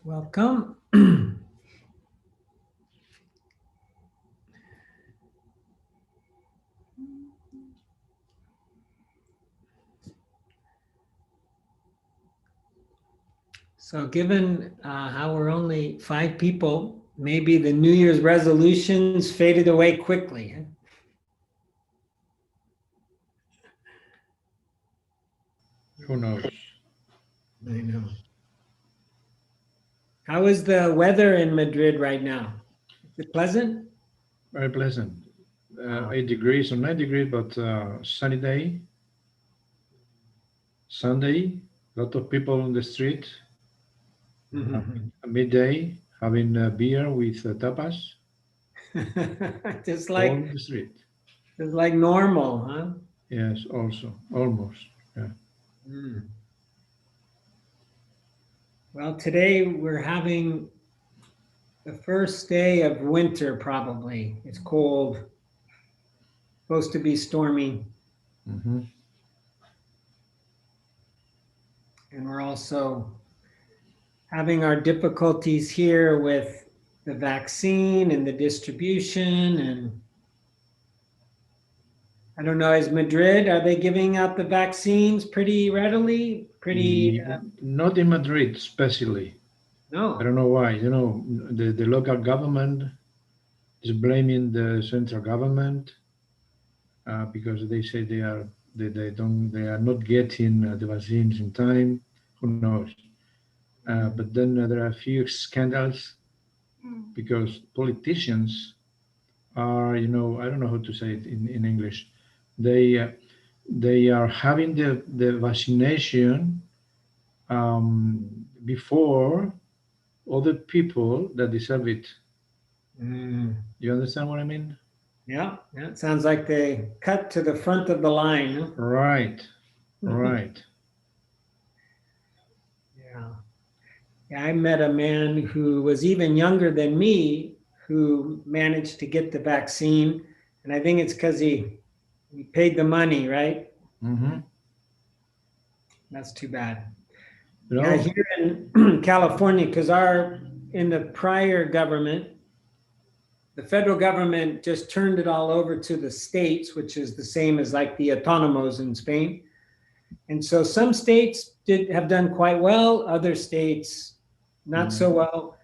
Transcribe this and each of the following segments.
Welcome. So given how we're only 5 people, maybe the New Year's resolutions faded away quickly. Who knows? I know. How is the weather in Madrid right now? Is it pleasant? Very pleasant. Wow. 8 degrees or 9 degrees, but sunny day. Sunday, lot of people on the street. Midday, having a beer with tapas just on like the street. just like normal, huh? Yes, also, almost. Yeah. Mm. Well, today we're having the first day of winter, probably. It's cold, supposed to be stormy. Hmm. And we're also having our difficulties here with the vaccine and the distribution. And I don't know, is Madrid, are they giving out the vaccines pretty readily? Not in Madrid, especially. I No. don't know why. The local government is blaming the central government because they say they are not getting the vaccines in time. Who knows? But then there are a few scandals because politicians are, I don't know how to say it in English. They uh, they are having the vaccination um, before other people that deserve it. Mm. You understand what I mean? Yeah, yeah. It sounds like they cut to the front of the line. Right, Huh? right. Yeah. Yeah, I met a man who was even younger than me who managed to get the vaccine. And I think it's because he paid the money, right? Hmm. That's too bad. You Yeah, know, here in California, because in the prior government, the federal government just turned it all over to the states, which is the same as like the autonomos in Spain. And so some states did have done quite well, other states not so mm, well.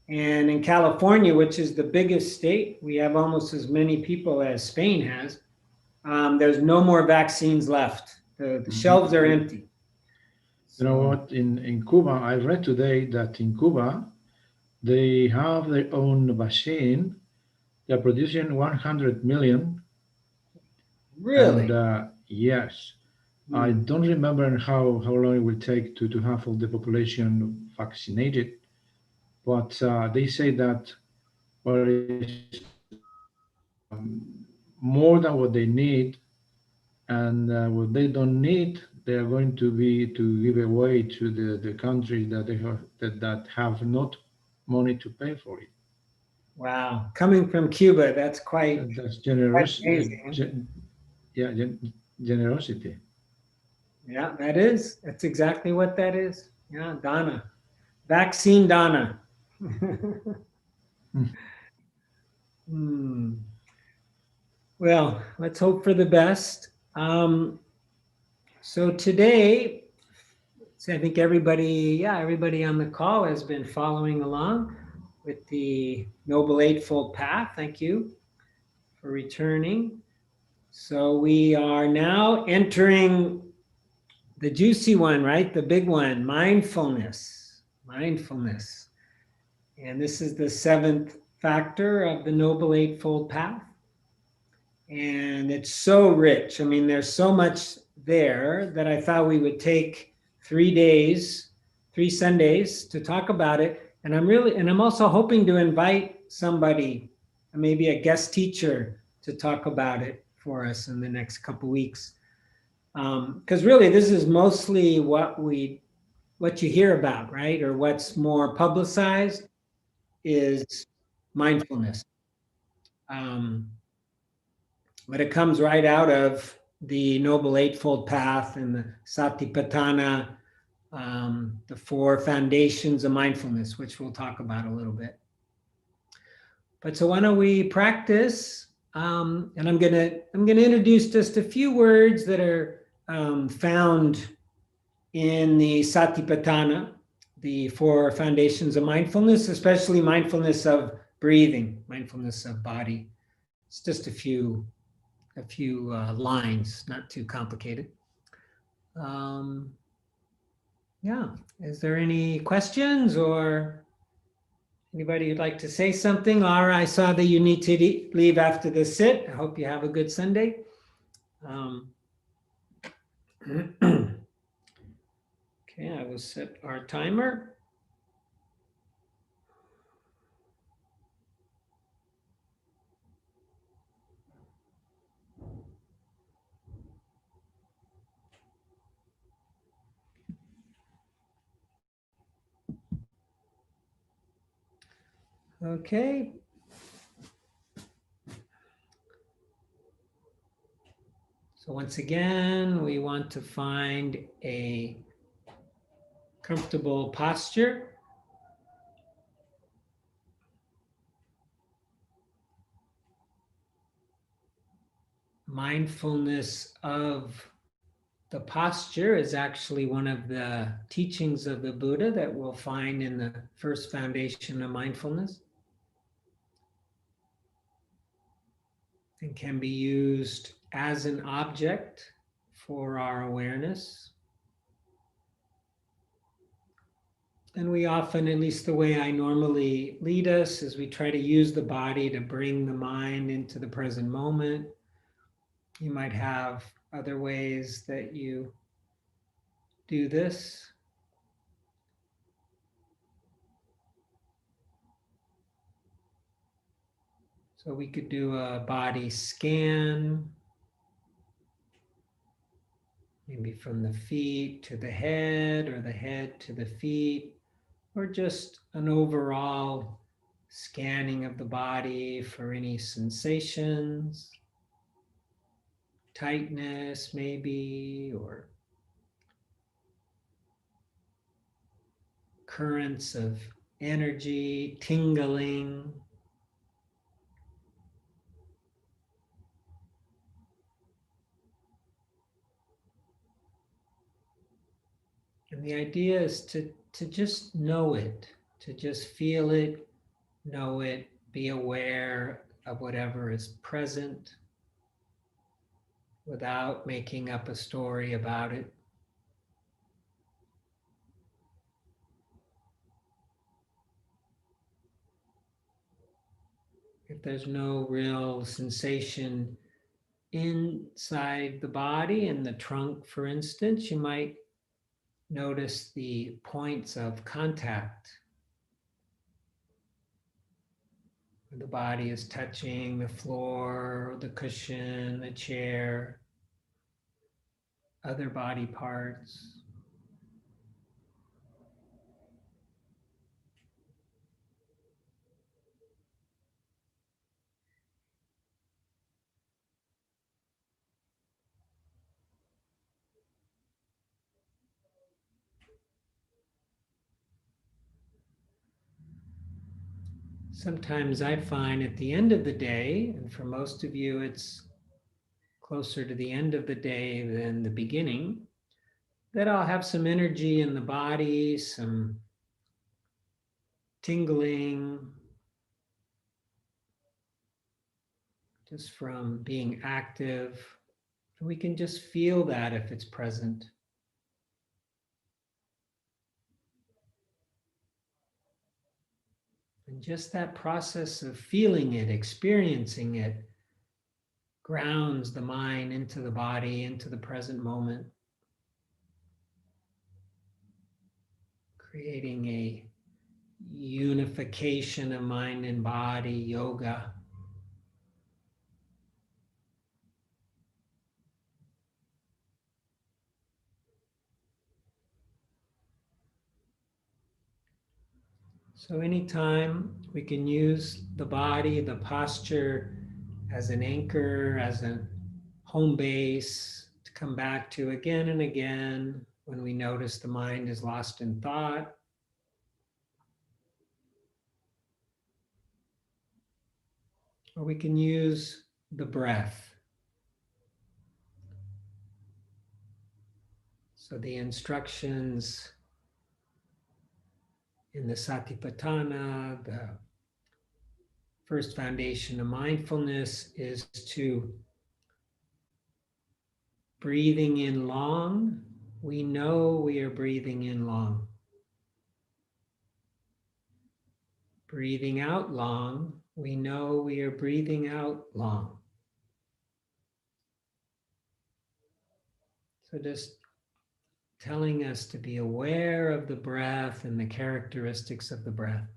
And in California, which is the biggest state, we have almost as many people as Spain has. There's no more vaccines left. The mhm. shelves are empty. You know So, what? In Cuba, I read today that in Cuba they have their own vaccine. They're producing 100 million, and really? yes, I Hmm. don't remember how long it will take to have all the population vaccinated, but they say that what is more than what they need, and what they don't need, they are going to give away to the countries that that have not money to pay for it. Wow. Coming from Cuba, that's That's quite generous, amazing. yeah, generosity. Yeah, that is. That's exactly what that is. Yeah, Donna. Vaccine Donna. Hmm. Hmm. Well, let's hope for the best. So today, so I think everybody on the call has been following along with the Noble Eightfold Path. Thank you for returning. So we are now entering the juicy one, right? The big one, mindfulness. Mindfulness. And this is the seventh factor of the Noble Eightfold Path. And it's so rich. I mean, there's so much there that I thought we would take 3 days, 3 Sundays to talk about it. And I'm also hoping to invite somebody, maybe a guest teacher, to talk about it for us in the next couple weeks. Because really, this is mostly what you hear about, right? Or what's more publicized is mindfulness. Um, but it comes right out of the Noble Eightfold Path and the Satipatthana the 4 foundations of mindfulness, which we'll talk about a little bit. But so why don't we practice? And I'm gonna introduce just a few words that are found in the Satipatthana, the 4 foundations of mindfulness, especially mindfulness of breathing, mindfulness of body. It's just a few lines, not too complicated. Yeah, is there any questions or anybody who'd like to say something? Laura, I saw that you need to leave after the sit. I hope you have a good Sunday. Okay, I will set our timer. Okay. So once again, we want to find a comfortable posture. Mindfulness of the posture is actually one of the teachings of the Buddha that we'll find in the first foundation of mindfulness, and can be used as an object for our awareness. And we often, at least the way I normally lead us, is we try to use the body to bring the mind into the present moment. You might have other ways that you do this. So we could do a body scan, maybe from the feet to the head, or the head to the feet, or just an overall scanning of the body for any sensations, tightness maybe, or currents of energy, tingling. And the idea is to just know it, to just feel it, know it, be aware of whatever is present without making up a story about it. If there's no real sensation inside the body, in the trunk, for instance, you might notice the points of contact. The body is touching the floor, the cushion, the chair, other body parts. Sometimes I find at the end of the day, and for most of you it's closer to the end of the day than the beginning, that I'll have some energy in the body, some tingling, just from being active. We can just feel that if it's present. And just that process of feeling it, experiencing it, grounds the mind into the body, into the present moment, creating a unification of mind and body, yoga. So anytime we can use the body, the posture as an anchor, as a home base to come back to again and again when we notice the mind is lost in thought. Or we can use the breath. So the instructions in the Satipatthana, the first foundation of mindfulness, is to breathing in long. We know we are breathing in long. Breathing out long. We know we are breathing out long. So just telling us to be aware of the breath and the characteristics of the breath.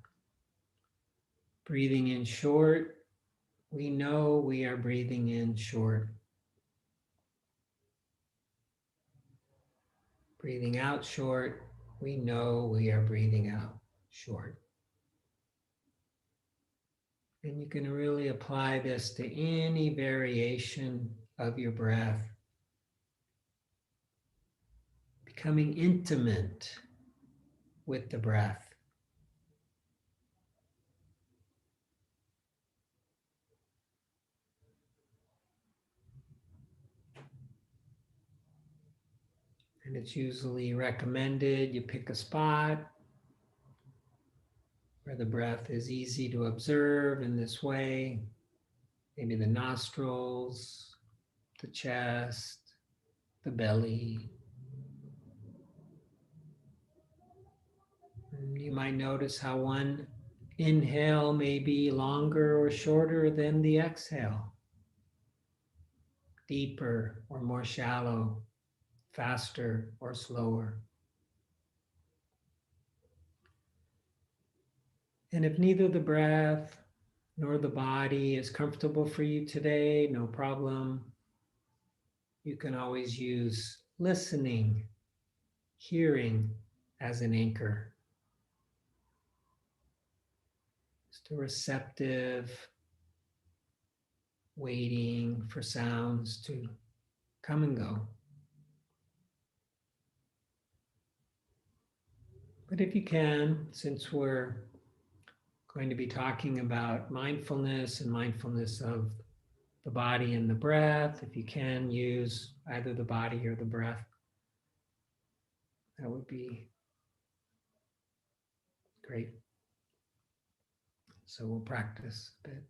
Breathing in short, we know we are breathing in short. Breathing out short, we know we are breathing out short. And you can really apply this to any variation of your breath. Becoming intimate with the breath. And it's usually recommended you pick a spot where the breath is easy to observe in this way. Maybe the nostrils, the chest, the belly. And you might notice how one inhale may be longer or shorter than the exhale, deeper or more shallow, faster or slower. And if neither the breath nor the body is comfortable for you today, no problem. You can always use listening, hearing as an anchor. Just a receptive, waiting for sounds to come and go. But if you can, since we're going to be talking about mindfulness and mindfulness of the body and the breath, if you can use either the body or the breath, that would be great. So we'll practice a bit.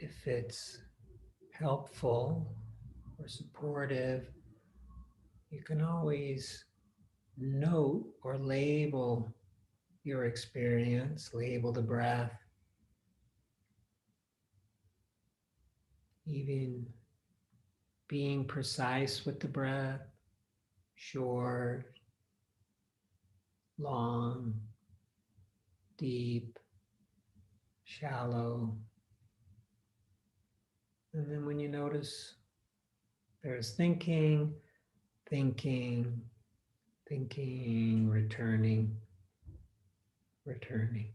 if it's helpful or supportive, you can always note or label your experience, label the breath, even being precise with the breath, short, long, deep, shallow. And then when you notice there's thinking, thinking, thinking, returning, returning.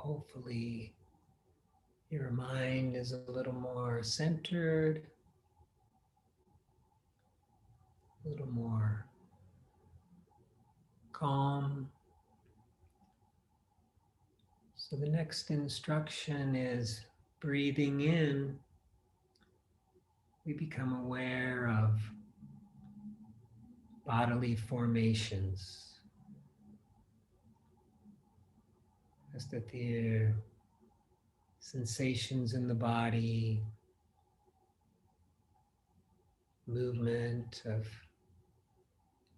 hopefully your mind is a little more centered, a little more calm. So the next instruction is breathing in. We become aware of bodily formations. As that the sensations in the body, movement of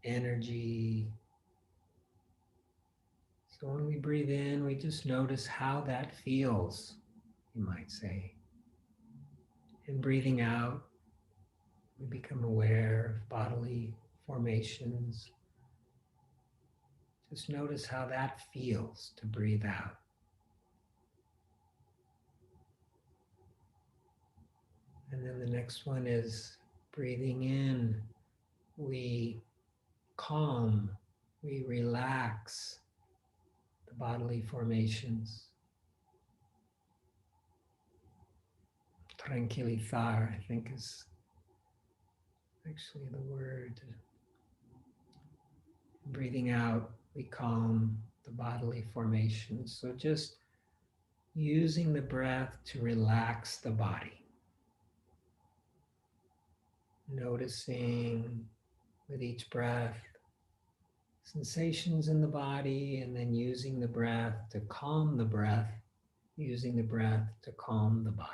energy. So when we breathe in, we just notice how that feels, you might say. And breathing out, we become aware of bodily formations. Just notice how that feels to breathe out. And then the next one is breathing in. We calm, we relax the bodily formations. Tranquilizar, I think, is actually the word. Breathing out, we calm the bodily formations. So just using the breath to relax the body. Noticing with each breath sensations in the body, and then using the breath to calm the breath, using the breath to calm the body.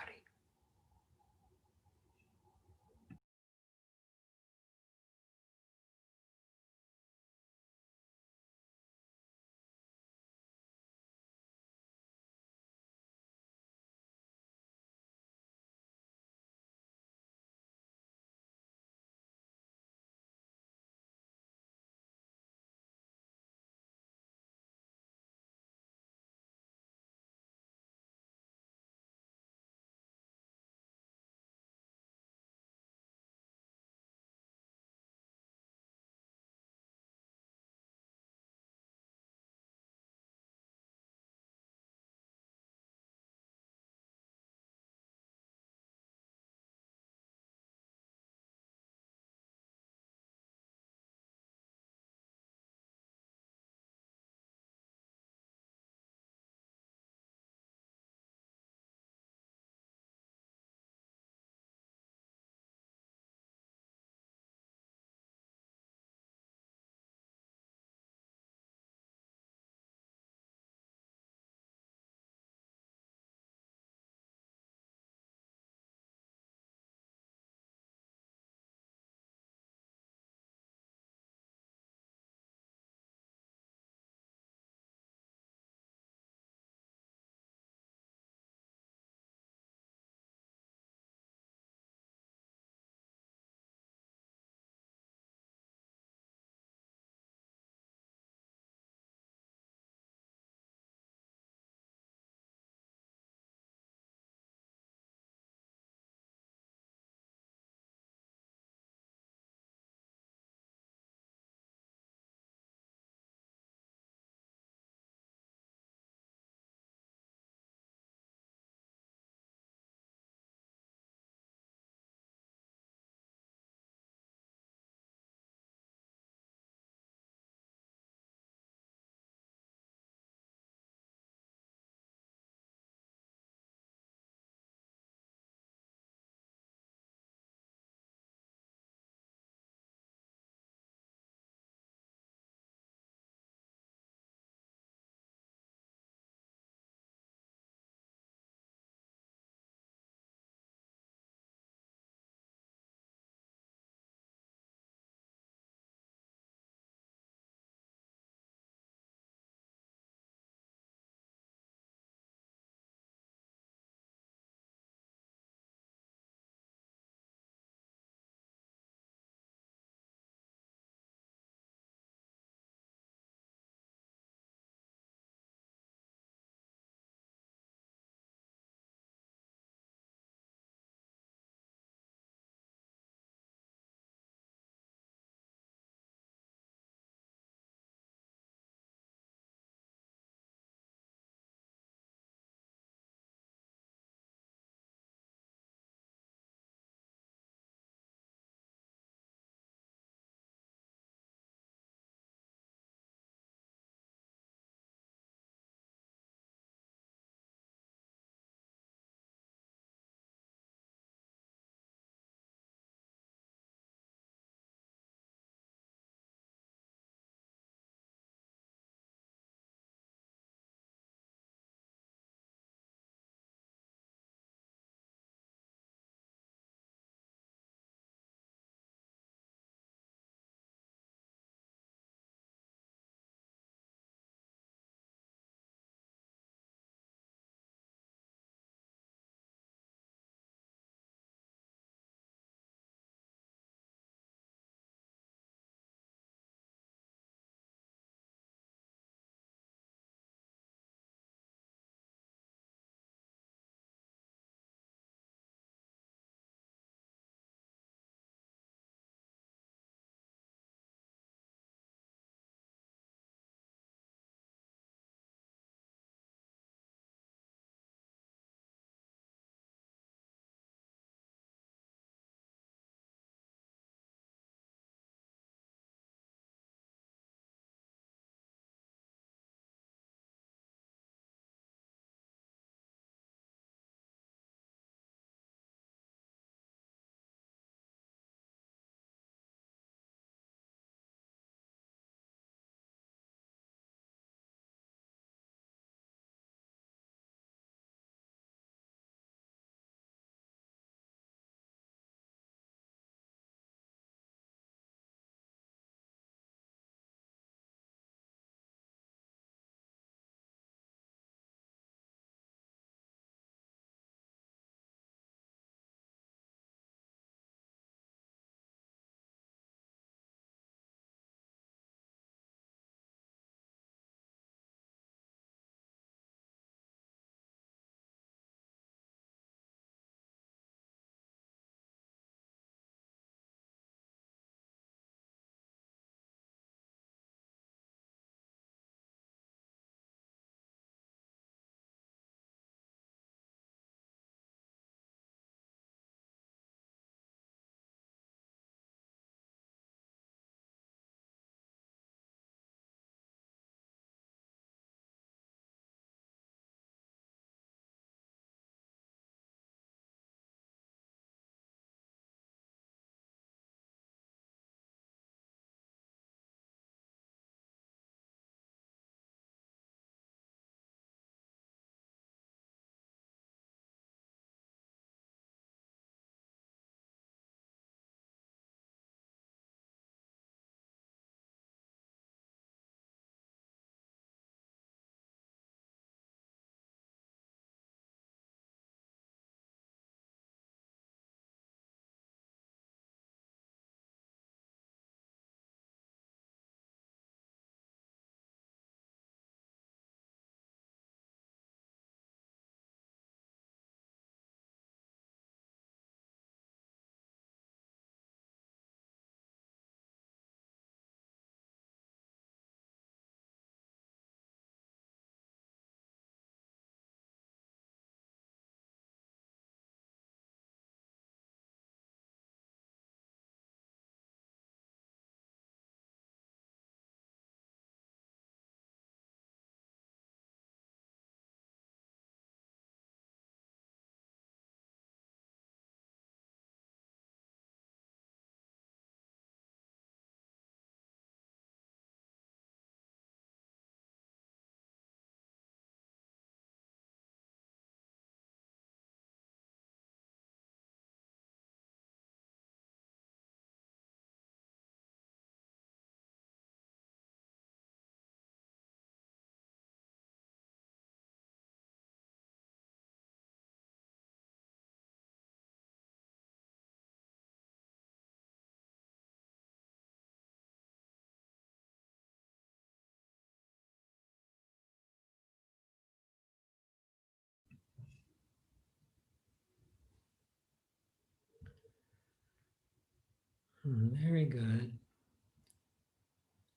Very good.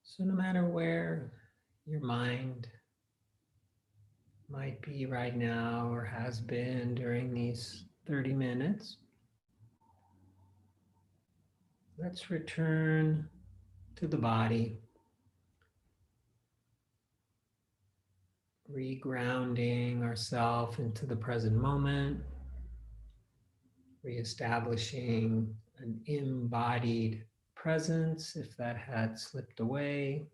So no matter where your mind might be right now or has been during these 30 minutes, let's return to the body, regrounding ourselves into the present moment, reestablishing an embodied presence if that had slipped away.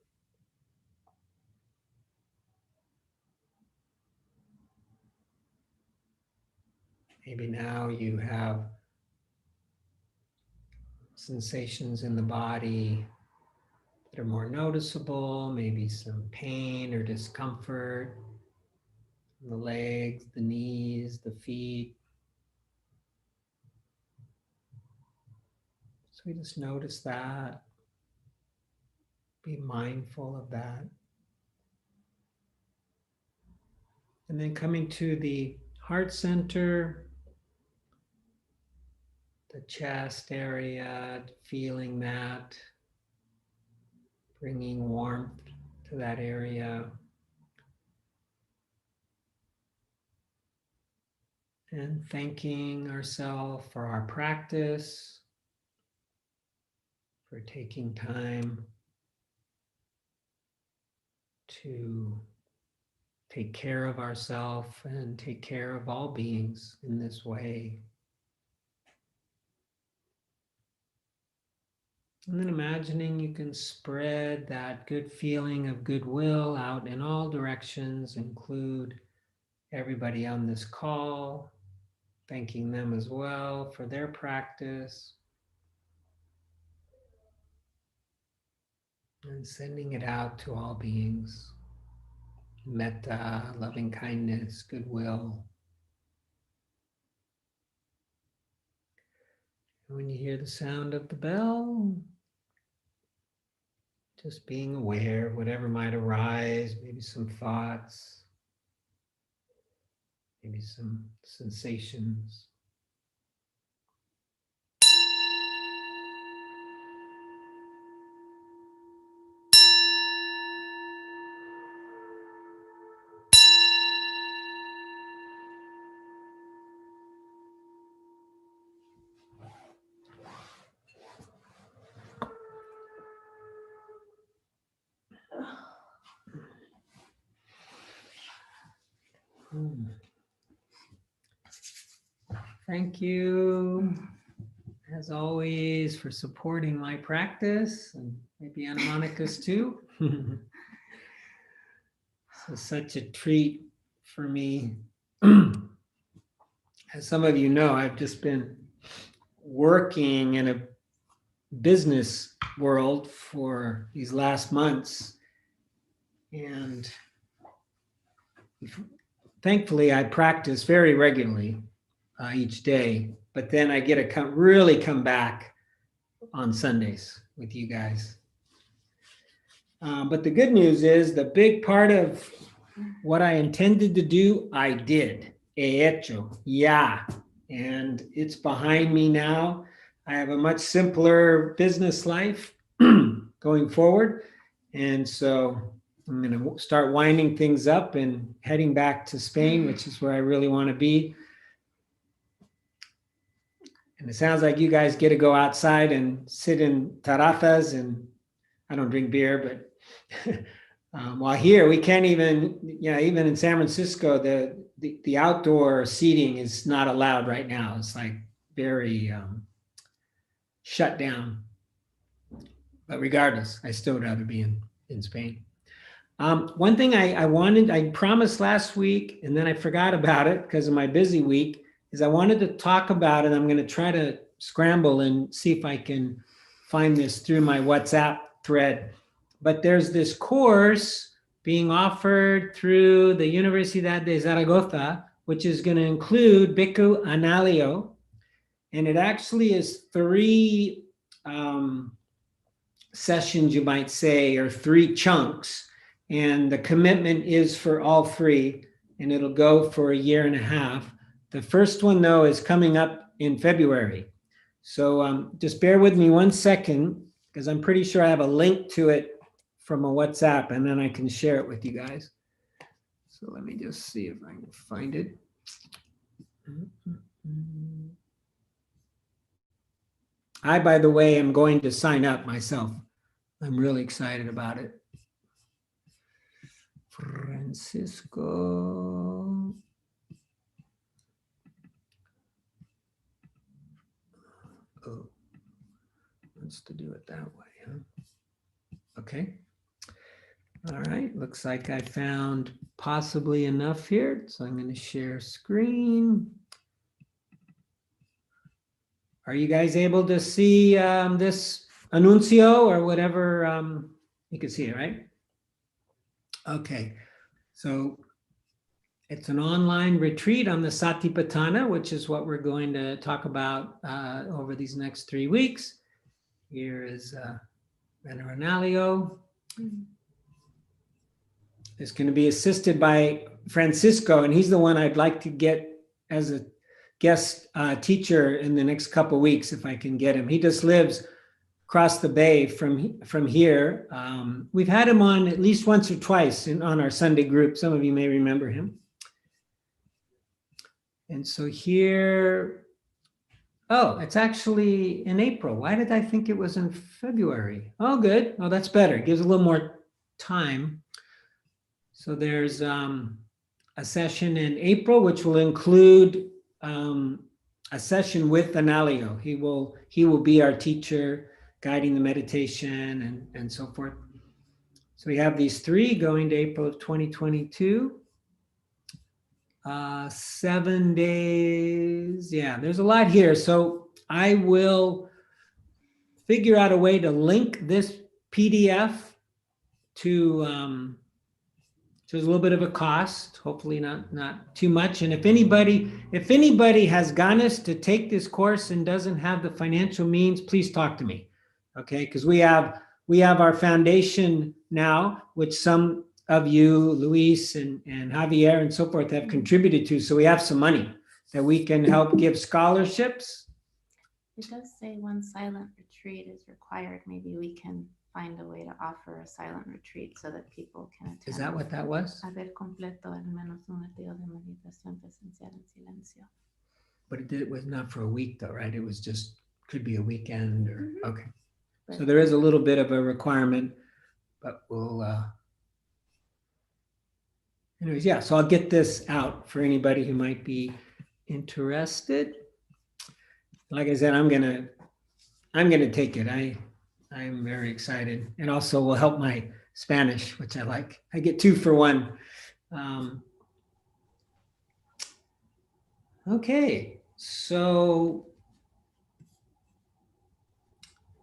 Maybe now you have sensations in the body that are more noticeable, maybe some pain or discomfort in the legs, the knees, the feet. So we just notice that, be mindful of that. And then coming to the heart center, the chest area, feeling that, bringing warmth to that area. And thanking ourselves for our practice, for taking time to take care of ourselves and take care of all beings in this way. And then imagining you can spread that good feeling of goodwill out in all directions, include everybody on this call, thanking them as well for their practice, and sending it out to all beings. Metta, loving kindness, goodwill. And when you hear the sound of the bell, just being aware of whatever might arise, maybe some thoughts, maybe some sensations. Thank you, as always, for supporting my practice, and maybe Anamonica's too. So such a treat for me. As some of you know, I've just been working in a business world for these last months, and thankfully I practice very regularly each day, but then I get to really come back on Sundays with you guys. But the good news is the big part of what I intended to do, I did. He hecho. Yeah. And it's behind me now. I have a much simpler business life going forward. And so I'm going to start winding things up and heading back to Spain, which is where I really want to be. And it sounds like you guys get to go outside and sit in terrazas, and I don't drink beer, but while here we can't even, even in San Francisco, the outdoor seating is not allowed right now. It's like very shut down. But regardless, I still would rather be in Spain. One thing I promised last week, and then I forgot about it because of my busy week, is I wanted to talk about it. I'm going to try to scramble and see if I can find this through my WhatsApp thread. But there's this course being offered through the Universidad de Zaragoza, which is going to include Bhikkhu Analio. And it actually is 3 sessions, you might say, or 3 chunks. And the commitment is for all 3, and it'll go for a year and a half. The first one, though, is coming up in February. So just bear with me 1 second, because I'm pretty sure I have a link to it from a WhatsApp, and then I can share it with you guys. So let me just see if I can find it. I, by the way, am going to sign up myself. I'm really excited about it. Francisco. Oh, wants to do it that way, huh? Okay. All right, looks like I found possibly enough here. So I'm going to share screen. Are you guys able to see this anuncio or whatever? You can see it, right? Okay, so it's an online retreat on the Satipatthana, which is what we're going to talk about over these next 3 weeks. Here is Veneranalio. It's going to be assisted by Francisco, and he's the one I'd like to get as a guest teacher in the next couple of weeks if I can get him. He just lives across the bay from here. We've had him on at least once or twice on our Sunday group. Some of you may remember him. And so here, oh, it's actually in April. Why did I think it was in February? Oh, good. Oh, that's better. It gives a little more time. So there's a session in April, which will include a session with Analio. He will be our teacher, guiding the meditation and so forth. So we have these 3 going to April of 2022. 7 days. Yeah, there's a lot here. So I will figure out a way to link this PDF to there's a little bit of a cost, hopefully not too much. And if anybody has ganas to take this course and doesn't have the financial means, please talk to me. Okay, because we have our foundation now, which some of you, Luis and Javier and so forth, have contributed to. So we have some money that we can help give scholarships. It does say one silent retreat is required. Maybe we can find a way to offer a silent retreat so that people can attend. Is that what that was? Haber completo al menos un retiro de meditación presencial en silencio. But it was not for a week though, right? It was just, could be a weekend or, okay. So there is a little bit of a requirement, but we'll, anyways, yeah, so I'll get this out for anybody who might be interested. Like I said, I'm gonna take it. I'm very excited, and also will help my Spanish, which I like. I get 2 for 1. Okay, so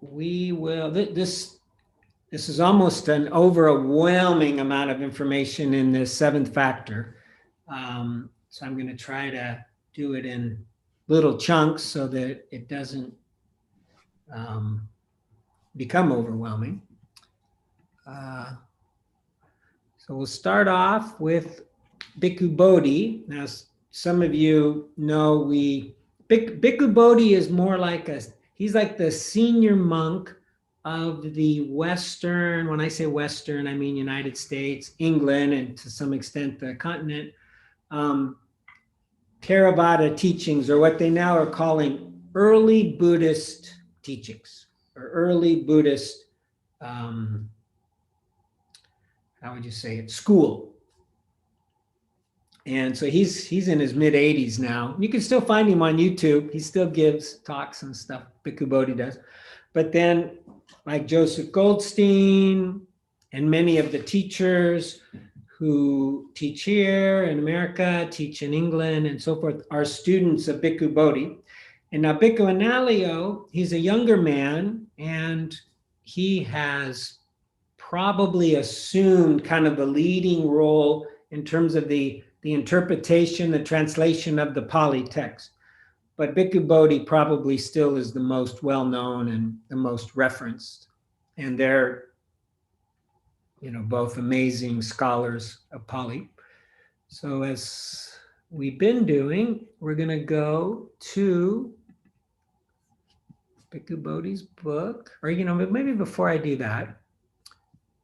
we will. This is almost an overwhelming amount of information in this 7th factor. So I'm going to try to do it in little chunks so that it doesn't become overwhelming. So we'll start off with Bhikkhu Bodhi. Now, some of you know Bhikkhu Bodhi is more like he's like the senior monk of the Western, when I say Western, I mean United States, England, and to some extent the continent, Theravada teachings, or what they now are calling early Buddhist teachings, or early Buddhist, how would you say it, school. And so he's in his mid-80s now. You can still find him on YouTube. He still gives talks and stuff, Bhikkhu Bodhi does. But then, like Joseph Goldstein and many of the teachers who teach here in America, teach in England and so forth, are students of Bhikkhu Bodhi. And now Bhikkhu Analayo, he's a younger man, and he has probably assumed kind of the leading role in terms of the interpretation, the translation of the Pali text. But Bhikkhu Bodhi probably still is the most well-known and the most referenced. And they're, both amazing scholars of Pali. So as we've been doing, we're going to go to Bhikkhu Bodhi's book. Or, maybe before I do that,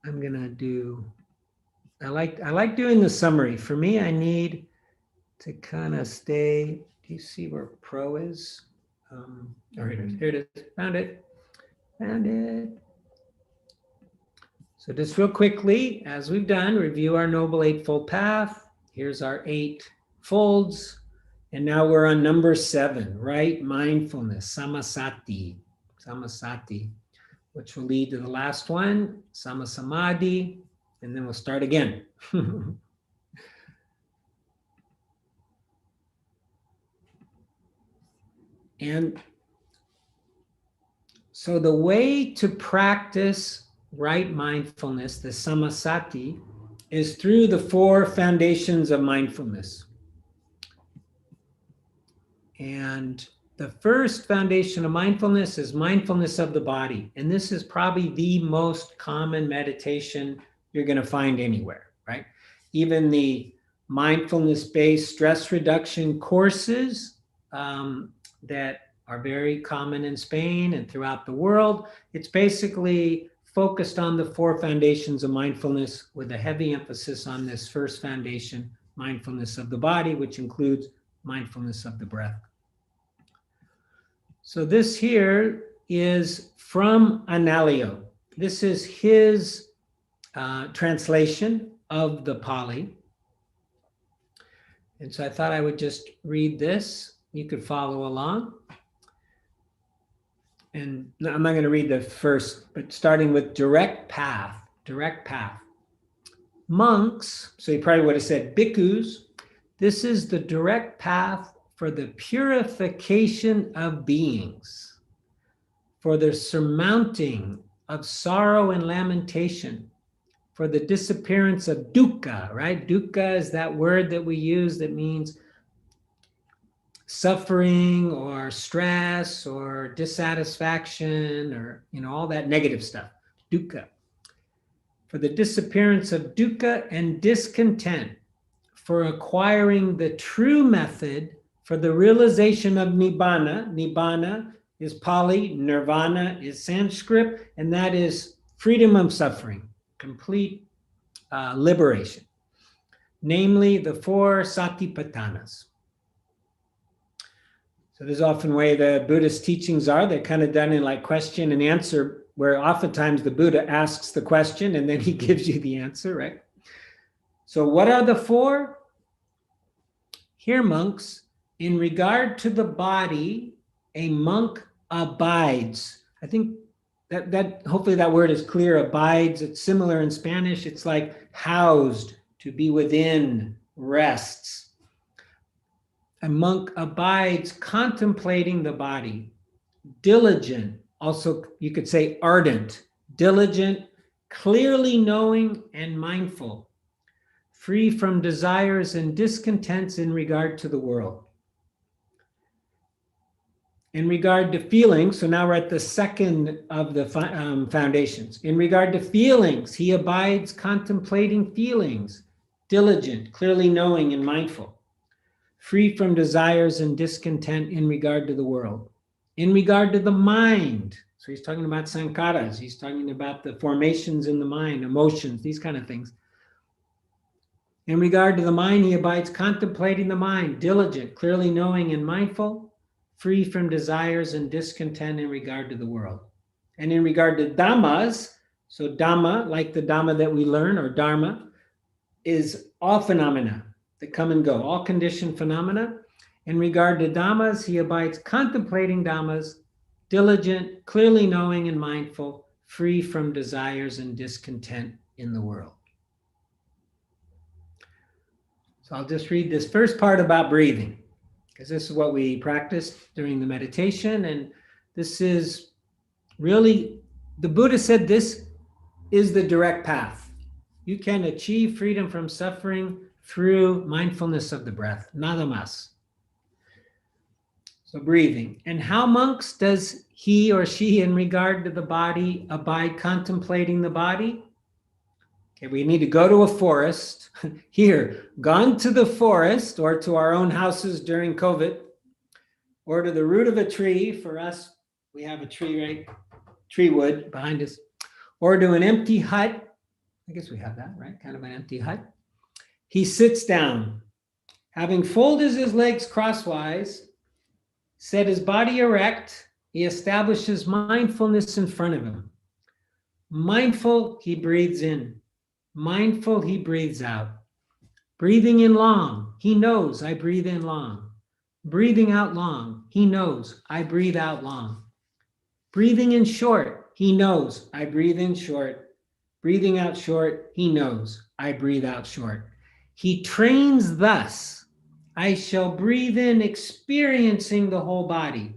I'm going to do, I like doing the summary. For me, I need to kind of stay. Do you see where pro is? Here it is. Here it is. Found it. Found it. So just real quickly, as we've done, review our Noble Eightfold Path. Here's our 8 folds. And now we're on number 7, right? Mindfulness, samasati, which will lead to the last one, samasamadhi, and then we'll start again. And so the way to practice right mindfulness, the samasati, is through the 4 foundations of mindfulness. And the first foundation of mindfulness is mindfulness of the body. And this is probably the most common meditation you're going to find anywhere, right? Even the mindfulness-based stress reduction courses that are very common in Spain and throughout the world, it's basically focused on the 4 foundations of mindfulness with a heavy emphasis on this first foundation, mindfulness of the body, which includes mindfulness of the breath. So this here is from Analayo. This is his translation of the Pali. And so I thought I would just read this. You could follow along. And I'm not going to read the first, but starting with direct path. Monks, so you probably would have said bhikkhus, this is the direct path for the purification of beings, for the surmounting of sorrow and lamentation, for the disappearance of dukkha, right? Dukkha is that word that we use that means suffering or stress or dissatisfaction or, all that negative stuff, dukkha. For the disappearance of dukkha and discontent, for acquiring the true method for the realization of nibbana. Nibbana is Pali, nirvana is Sanskrit, and that is freedom of suffering, complete liberation, namely the 4 satipatthanas. So there's often the way the Buddhist teachings are, they're kind of done in like question and answer, where oftentimes the Buddha asks the question and then he gives you the answer, right? So what are the 4? Here, monks, in regard to the body, a monk abides. I think that hopefully that word is clear, abides. It's similar in Spanish. It's like housed, to be within, rests. A monk abides contemplating the body, diligent, also you could say ardent, diligent, clearly knowing and mindful, free from desires and discontents in regard to the world. In regard to feelings, so now we're at the second of the foundations. In regard to feelings, he abides contemplating feelings, diligent, clearly knowing and mindful, free from desires and discontent in regard to the world. In regard to the mind, so he's talking about sankharas, he's talking about the formations in the mind, emotions, these kind of things. In regard to the mind, he abides contemplating the mind, diligent, clearly knowing and mindful, free from desires and discontent in regard to the world. And in regard to dhammas, so dhamma, like the dhamma that we learn, or dharma, is all phenomena that come and go, all conditioned phenomena. In regard to dhammas, he abides contemplating dhammas, diligent, clearly knowing and mindful, free from desires and discontent in the world. So I'll just read this first part about breathing, because this is what we practiced during the meditation. And this is really, the Buddha said this is the direct path. You can achieve freedom from suffering through mindfulness of the breath, nada más. So breathing. And how, monks, does he or she in regard to the body abide contemplating the body? Okay, we need to go to a forest. Here, gone to the forest or to our own houses during COVID, or to the root of a tree for us We have a tree, right? Tree wood behind us. Or to an empty hut. I guess we have that, right? Kind of an empty hut. He sits down, having folded his legs crosswise, set his body erect, he establishes mindfulness in front of him. Mindful, he breathes in. Mindful, he breathes out. Breathing in long, he knows I breathe in long. Breathing out long, he knows I breathe out long. Breathing in short, he knows I breathe in short. Breathing out short, he knows I breathe out short. He trains thus, I shall breathe in experiencing the whole body.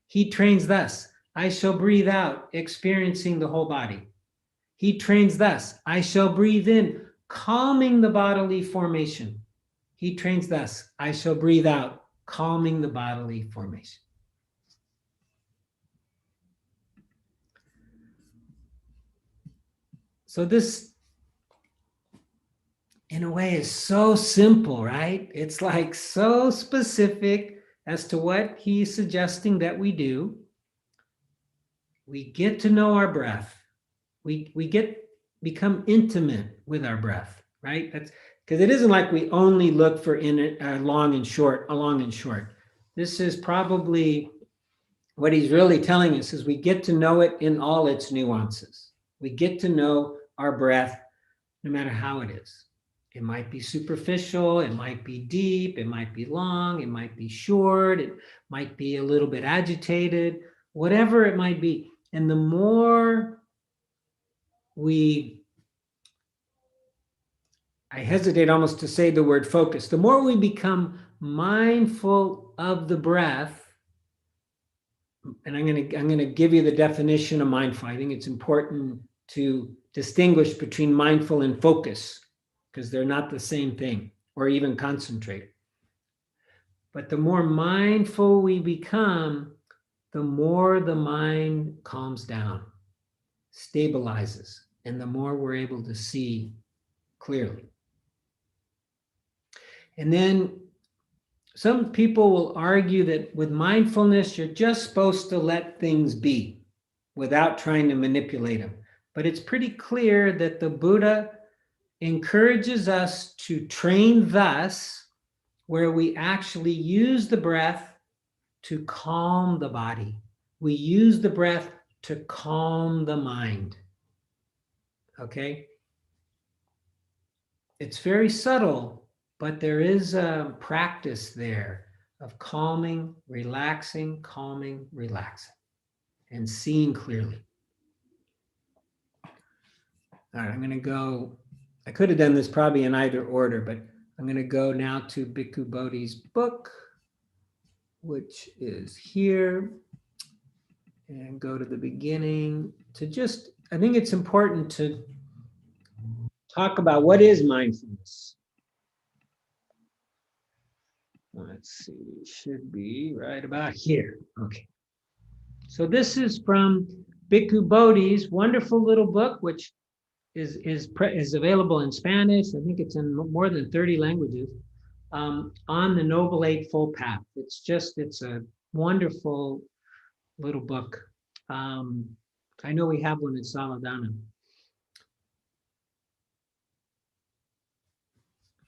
He trains thus, I shall breathe out experiencing the whole body. He trains thus, I shall breathe in calming the bodily formation. He trains thus, I shall breathe out calming the bodily formation. So this, in a way, is so simple, right? It's like so specific as to what he's suggesting that we do. We get to know our breath. We become intimate with our breath, right? That's because it isn't like we only look for long and short. This is probably what he's really telling us is we get to know it in all its nuances. We get to know our breath no matter how it is. It might be superficial, it might be deep, it might be long, it might be short, it might be a little bit agitated, whatever it might be. And the more I hesitate almost to say the word focus, the more we become mindful of the breath, and I'm going to give you the definition of mindful. I think it's important to distinguish between mindful and focus because they're not the same thing, or even concentrate. But the more mindful we become, the more the mind calms down, stabilizes, and the more we're able to see clearly. And then some people will argue that with mindfulness, you're just supposed to let things be without trying to manipulate them. But it's pretty clear that the Buddha encourages us to train thus, where we actually use the breath to calm the body. We use the breath to calm the mind. Okay? It's very subtle, but there is a practice there of calming, relaxing, and seeing clearly. All right, I'm going to go. I could have done this probably in either order, but I'm going to go now to Bhikkhu Bodhi's book, which is here, and go to the beginning to just, I think it's important to talk about what is mindfulness. Let's see, should be right about here. Okay. So this is from Bhikkhu Bodhi's wonderful little book, which is available in Spanish. I think it's in more than 30 languages, on the Noble Eightfold Path. It's a wonderful little book. I know we have one in Saladana.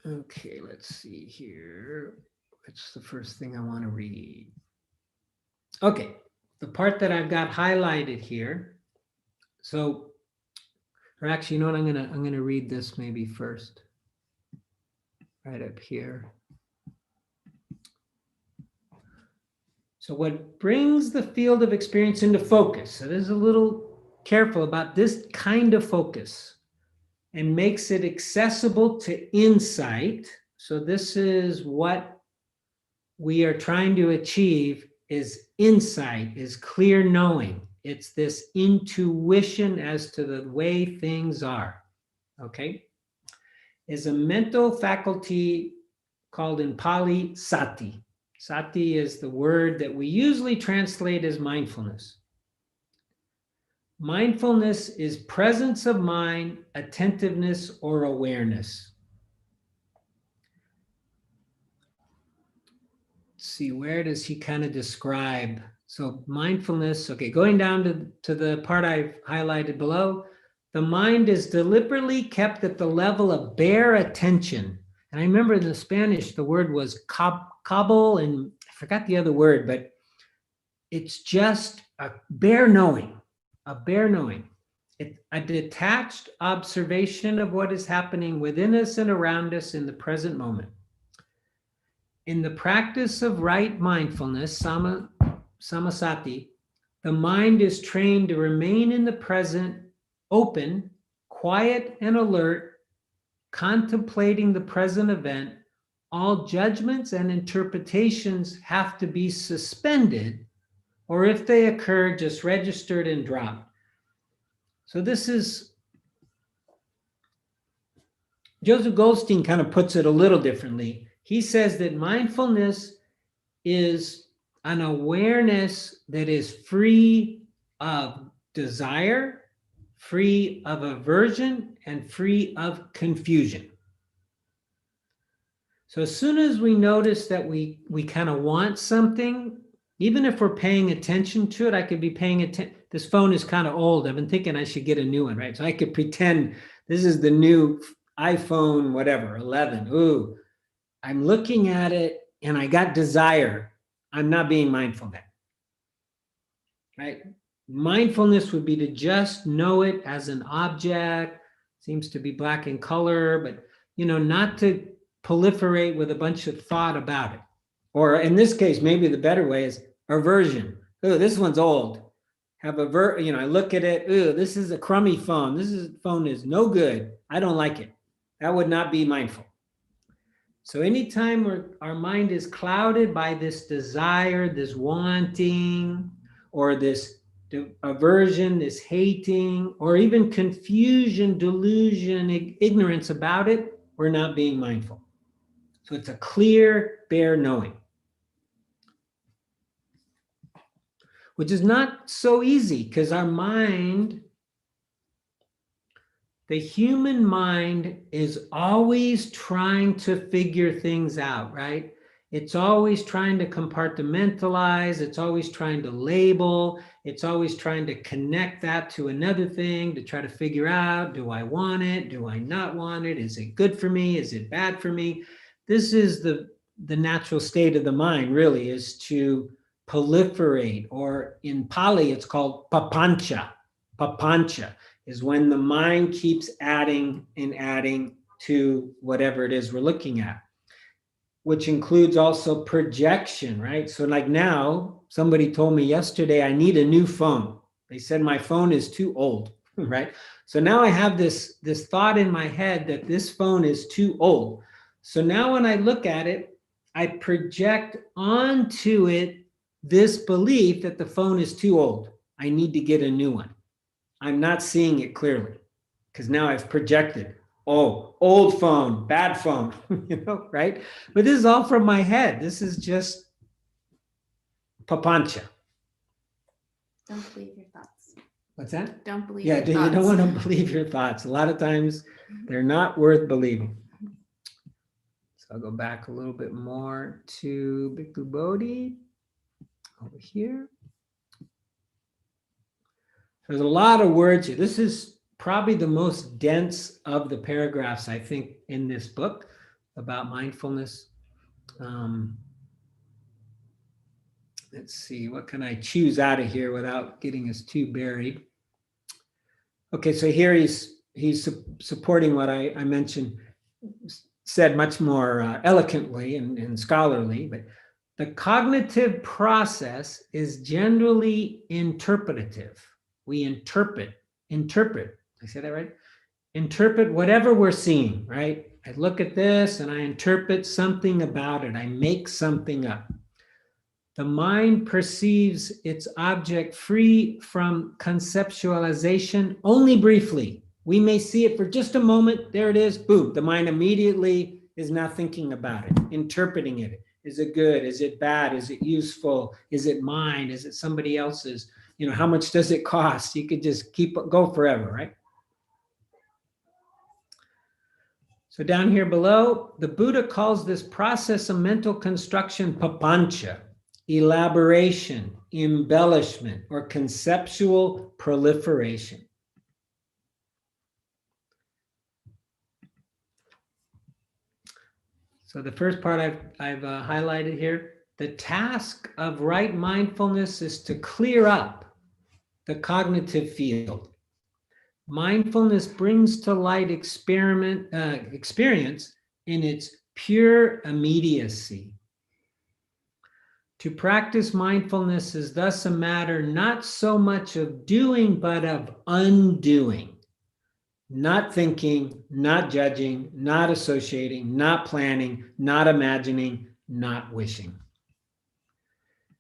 Okay, let's see here. What's the first thing I want to read? Okay, the part that I've got highlighted here. So, or actually, you know what? I'm gonna read this maybe first. Right up here. So what brings the field of experience into focus? So this is a little careful about this kind of focus and makes it accessible to insight. So this is what we are trying to achieve is insight, is clear knowing. It's this intuition as to the way things are, okay? Is a mental faculty called in Pali sati. Sati is the word that we usually translate as mindfulness. Mindfulness is presence of mind, attentiveness, or awareness. Let's see, where does he kind of describe So mindfulness, okay, going down to the part I've highlighted below, the mind is deliberately kept at the level of bare attention. And I remember in the Spanish, the word was cabal, and I forgot the other word, but it's just a bare knowing, a bare knowing. A detached observation of what is happening within us and around us in the present moment. In the practice of right mindfulness, samasati, the mind is trained to remain in the present, open, quiet, and alert, contemplating the present event. All judgments and interpretations have to be suspended, or if they occur, just registered and dropped. So this is, Joseph Goldstein kind of puts it a little differently. He says that mindfulness is an awareness that is free of desire, free of aversion, and free of confusion. So as soon as we notice that we kind of want something, even if we're paying attention to it, I could be paying attention. This phone is kind of old. I've been thinking I should get a new one, right? So I could pretend this is the new iPhone, whatever, 11. Ooh, I'm looking at it and I got desire. I'm not being mindful then, right? Mindfulness would be to just know it as an object, seems to be black in color, but not to proliferate with a bunch of thought about it. Or in this case, maybe the better way is aversion. Oh, this one's old. I look at it. Oh, this is a crummy phone. Phone is no good. I don't like it. That would not be mindful. So anytime our mind is clouded by this desire, this wanting, or this aversion, this hating, or even confusion, delusion, ignorance about it, we're not being mindful. So it's a clear, bare knowing, which is not so easy because our mind, the human mind, is always trying to figure things out, right? It's always trying to compartmentalize. It's always trying to label. It's always trying to connect that to another thing to try to figure out, do I want it? Do I not want it? Is it good for me? Is it bad for me? This is the natural state of the mind, really, is to proliferate, or in Pali, it's called papancha. Papancha is when the mind keeps adding and adding to whatever it is we're looking at, which includes also projection, right? So like now, somebody told me yesterday, I need a new phone. They said my phone is too old, right? So now I have this thought in my head that this phone is too old. So now when I look at it, I project onto it this belief that the phone is too old. I need to get a new one. I'm not seeing it clearly because now I've projected, oh, old phone, bad phone, right? But this is all from my head. This is just papancha. Don't believe your thoughts. What's that? Don't believe Yeah, your you thoughts. don't want to believe your thoughts. A lot of times they're not worth believing. So I'll go back a little bit more to Bhikkhu Bodhi over here. There's a lot of words here. This is probably the most dense of the paragraphs, I think, in this book about mindfulness. Let's see, what can I choose out of here without getting us too buried? Okay, so here he's supporting what I mentioned, said much more eloquently and scholarly, but the cognitive process is generally interpretative. We interpret. I said that right? Interpret whatever we're seeing, right? I look at this and I interpret something about it. I make something up. The mind perceives its object free from conceptualization only briefly. We may see it for just a moment. There it is. Boom. The mind immediately is not thinking about it, interpreting it. Is it good? Is it bad? Is it useful? Is it mine? Is it somebody else's? How much does it cost? You could just go forever, right? So down here below, the Buddha calls this process of mental construction papancha. elaboration, embellishment, or conceptual proliferation. So the first part I've highlighted here, the task of right mindfulness is to clear up the cognitive field. Mindfulness brings to light experience in its pure immediacy. To practice mindfulness is thus a matter not so much of doing, but of undoing. Not thinking, not judging, not associating, not planning, not imagining, not wishing.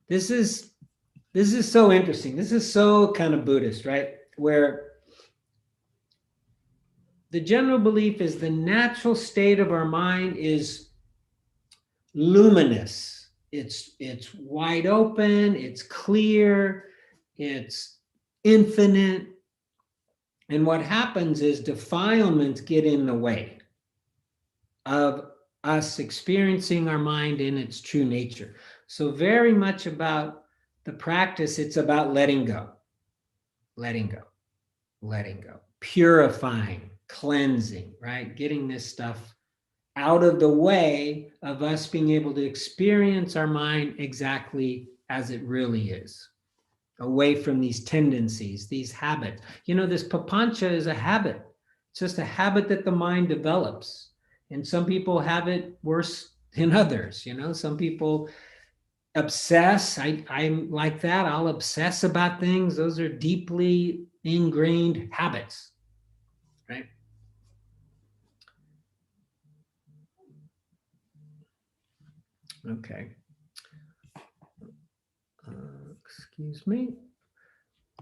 This is so interesting. This is so kind of Buddhist, right? Where the general belief is the natural state of our mind is luminous. It's wide open, it's clear, it's infinite. And what happens is defilements get in the way of us experiencing our mind in its true nature. So very much about the practice, it's about letting go, letting go, letting go, purifying, cleansing, right? Getting this stuff out of the way of us being able to experience our mind exactly as it really is, away from these tendencies, these habits. This papancha is a habit. It's just a habit that the mind develops. And some people have it worse than others. Some people obsess. I'm like that. I'll obsess about things. Those are deeply ingrained habits, right? Okay. Excuse me.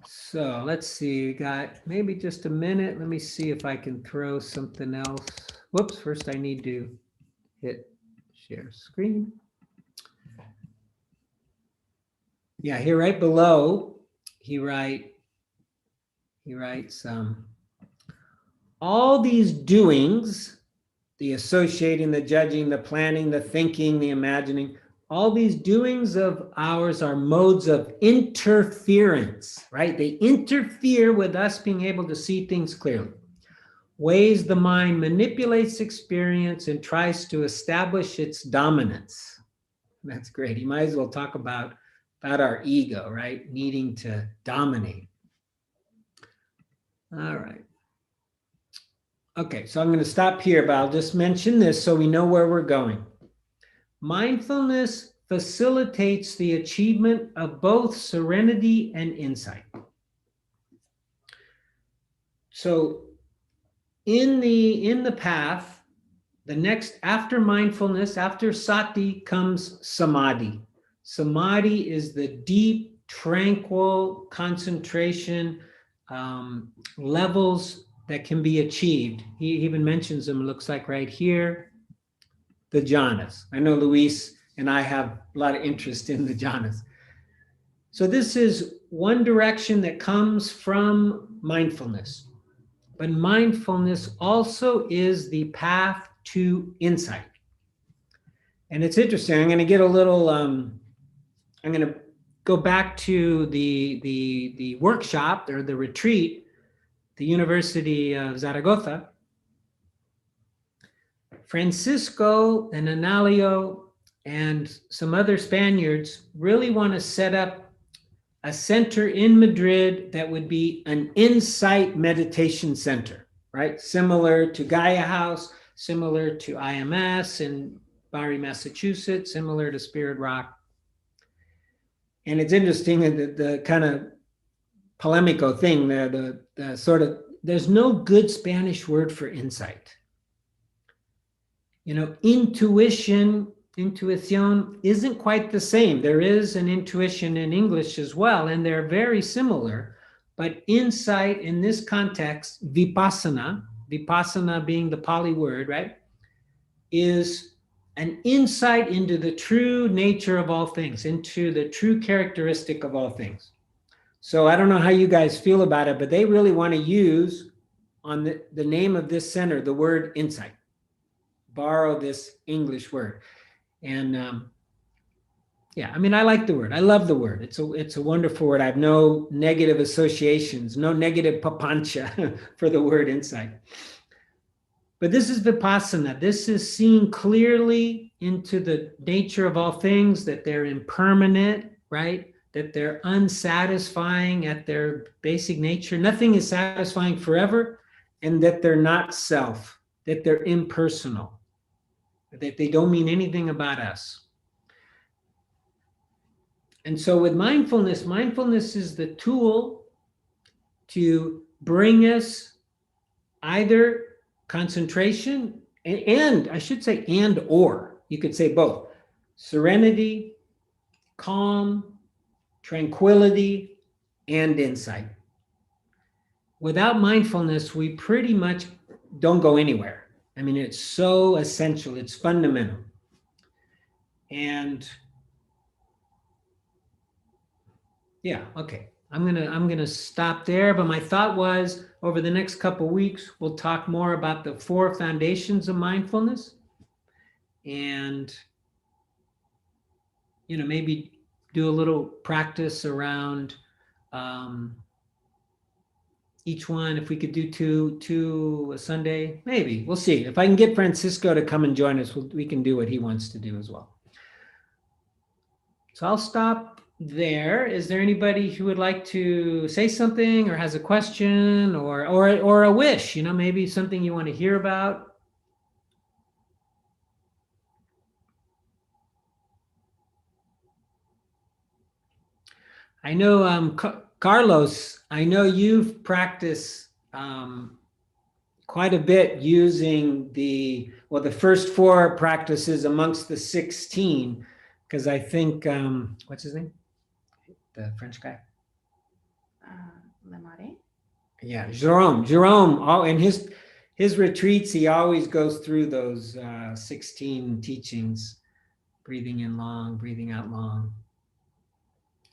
So let's see, we got maybe just a minute. Let me see if I can throw something else. Whoops, first I need to hit share screen. Yeah, here right below, he writes all these doings, the associating, the judging, the planning, the thinking, the imagining, all these doings of ours are modes of interference, right? They interfere with us being able to see things clearly. Ways the mind manipulates experience and tries to establish its dominance. That's great. You might as well talk about our ego, right? Needing to dominate. All right. Okay, so I'm going to stop here, but I'll just mention this so we know where we're going. Mindfulness facilitates the achievement of both serenity and insight. So in the path, the next, after mindfulness, after sati, comes samadhi. Samadhi is the deep, tranquil concentration levels that can be achieved. He even mentions them, it looks like right here, the jhanas. I know Luis and I have a lot of interest in the jhanas. So this is one direction that comes from mindfulness. But mindfulness also is the path to insight. And it's interesting. I'm going to get a little, I'm going to go back to the workshop or the retreat, the University of Zaragoza. Francisco and Analio and some other Spaniards really want to set up a center in Madrid that would be an insight meditation center, right? Similar to Gaia House, similar to IMS in Barre, Massachusetts, similar to Spirit Rock. And it's interesting that the kind of polemico thing there, the sort of, there's no good Spanish word for insight. Intuition isn't quite the same. There is an intuition in English as well, and they're very similar. But insight in this context, vipassana being the Pali word, right, is an insight into the true nature of all things, into the true characteristic of all things. So I don't know how you guys feel about it, but they really want to use on the name of this center, the word insight. Borrow this English word. And Yeah, I mean, I like the word. I love the word. It's a wonderful word. I have no negative associations, no negative papancha for the word insight. But this is vipassana. This is seeing clearly into the nature of all things, that they're impermanent, right? That they're unsatisfying at their basic nature. Nothing is satisfying forever, and that they're not self, that they're impersonal, that they don't mean anything about us. And so with mindfulness, mindfulness is the tool to bring us either concentration and I should say and or, you could say both, serenity, calm, tranquility, and insight. Without mindfulness, we pretty much don't go anywhere. I mean, it's so essential, it's fundamental. And yeah, okay. I'm gonna stop there. But my thought was, over the next couple of weeks, we'll talk more about the 4 foundations of mindfulness, and maybe do a little practice around each one. If we could do two a Sunday, maybe. We'll see. If I can get Francisco to come and join us, we can do what he wants to do as well. So I'll stop there. Is there anybody who would like to say something or has a question or a wish, maybe something you want to hear about? I know, Carlos, I know you've practiced quite a bit using the first 4 practices amongst the 16, because I think, what's his name? The French guy? Lemare? Yeah, Jerome. Oh, in his retreats, he always goes through those 16 teachings, breathing in long, breathing out long.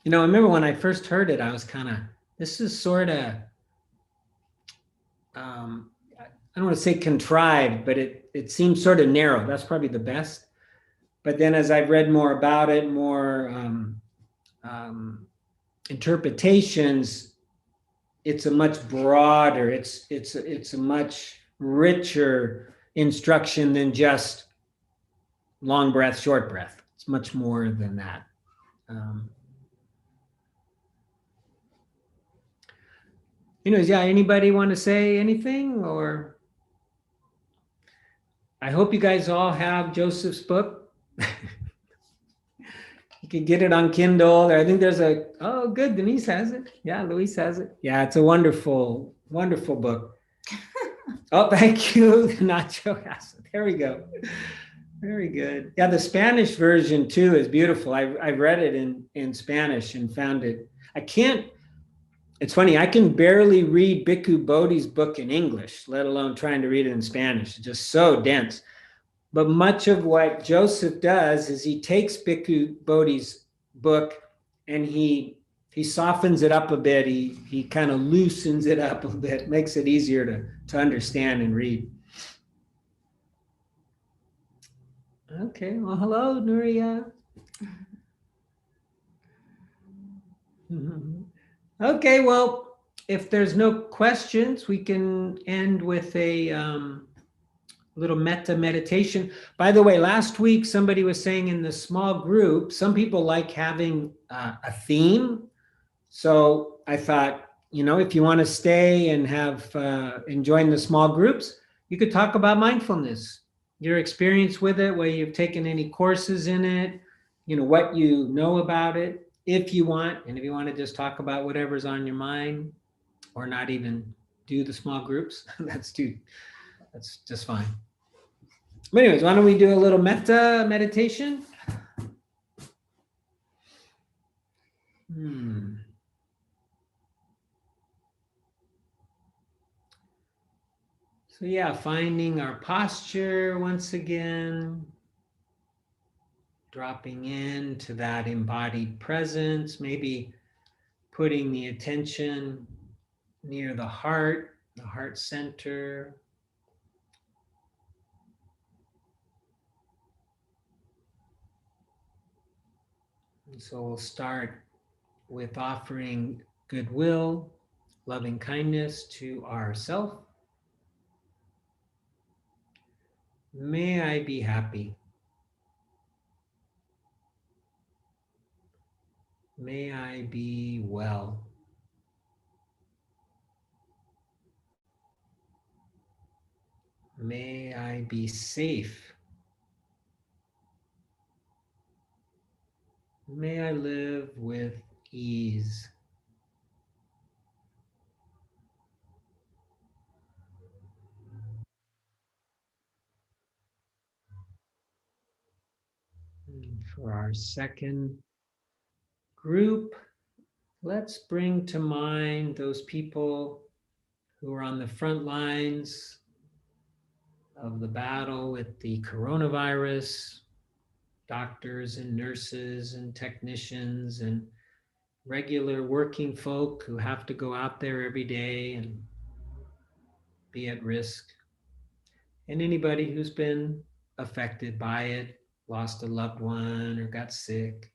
I remember when I first heard it, I was kind of, this is sort of, I don't want to say contrived, but it seems sort of narrow. That's probably the best. But then as I've read more about it, more interpretations, it's a much broader, it's a much richer instruction than just long breath, short breath. It's much more than that. Yeah, anybody want to say anything? Or I hope you guys all have Joseph's book. You can get it on Kindle. I think there's oh, good, Denise has it. Yeah, Luis has it. Yeah, it's a wonderful, wonderful book. Oh, thank you. Nacho has it. There we go. Very good. Yeah, the Spanish version too is beautiful. I read it in Spanish and found it. It's funny, I can barely read Bhikkhu Bodhi's book in English, let alone trying to read it in Spanish. It's just so dense. But much of what Joseph does is he takes Bhikkhu Bodhi's book and he softens it up a bit. He kind of loosens it up a bit, makes it easier to understand and read. Okay, well, hello, Nuria. Okay, well, if there's no questions, we can end with a little metta meditation. By the way, last week somebody was saying in the small group, some people like having a theme. So I thought, if you want to stay and have and join the small groups, you could talk about mindfulness, your experience with it, whether you've taken any courses in it, what you know about it, if you want. And if you want to just talk about whatever's on your mind or not even do the small groups, that's just fine. But anyways, why don't we do a little metta meditation? So yeah, finding our posture once again, dropping into that embodied presence, maybe putting the attention near the heart center. So we'll start with offering goodwill, loving kindness to ourself. May I be happy. May I be well. May I be safe. May I live with ease. And for our second group, let's bring to mind those people who are on the front lines of the battle with the coronavirus, doctors and nurses and technicians and regular working folk who have to go out there every day and be at risk. And anybody who's been affected by it, lost a loved one or got sick.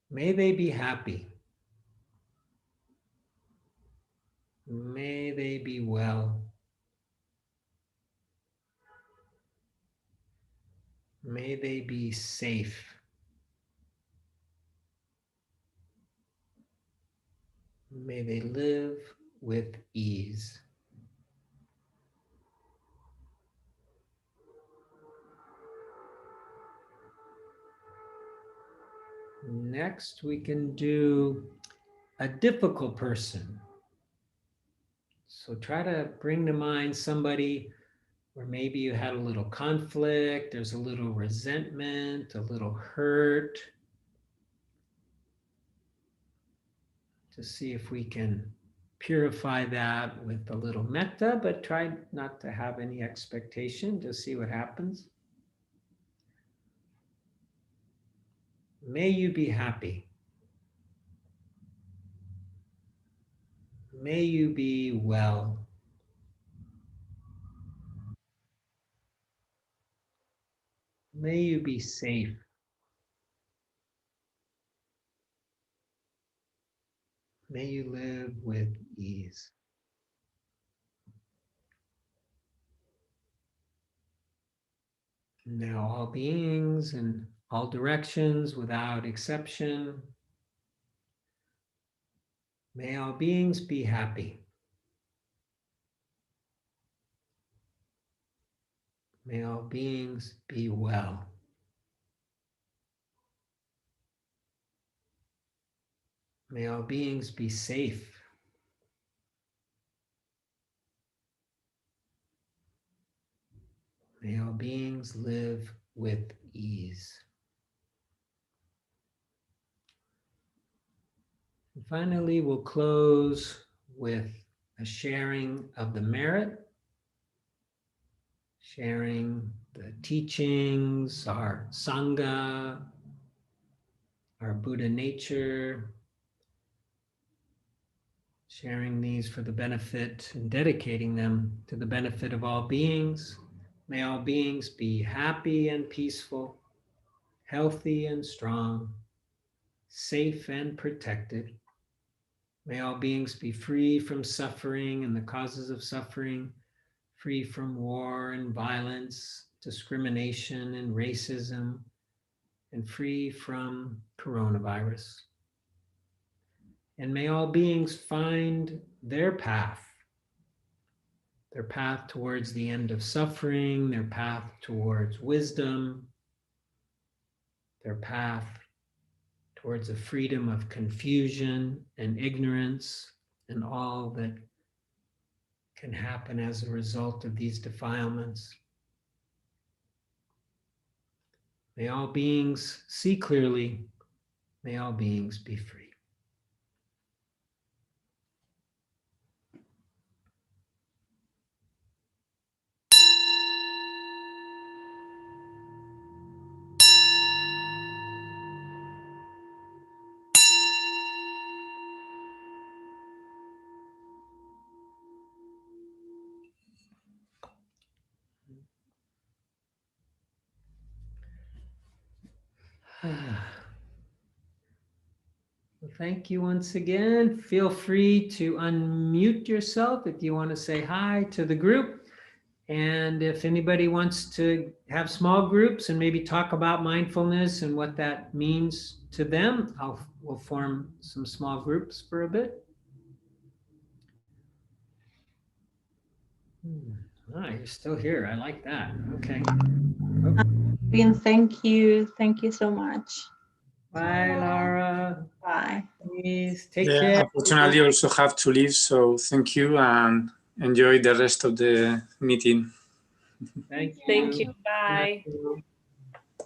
May they be happy. May they be well. May they be safe. May they live with ease. Next, we can do a difficult person. So try to bring to mind somebody where maybe you had a little conflict, there's a little resentment, a little hurt, to see if we can purify that with a little metta, but try not to have any expectation, just see what happens. May you be happy. May you be well. May you be safe. May you live with ease. Now, all beings in all directions without exception, may all beings be happy. May all beings be well. May all beings be safe. May all beings live with ease. And finally, we'll close with a sharing of the merit, sharing the teachings, our Sangha, our Buddha nature, sharing these for the benefit and dedicating them to the benefit of all beings. May all beings be happy and peaceful, healthy and strong, safe and protected. May all beings be free from suffering and the causes of suffering, free from war and violence, discrimination and racism, and free from coronavirus. And may all beings find their path towards the end of suffering, their path towards wisdom, their path towards a freedom of confusion and ignorance and all that can happen as a result of these defilements. May all beings see clearly. May all beings be free. Well, thank you once again. Feel free to unmute yourself if you want to say hi to the group. And if anybody wants to have small groups and maybe talk about mindfulness and what that means to them, we'll form some small groups for a bit. Ah, you're still here. I like that. Okay. Bien, thank you. Thank you so much. Bye, Laura. Bye. Please take Yeah, care. unfortunately, I also have to leave. So thank you and enjoy the rest of the meeting. Thank you. Thank you. Bye. Thank you.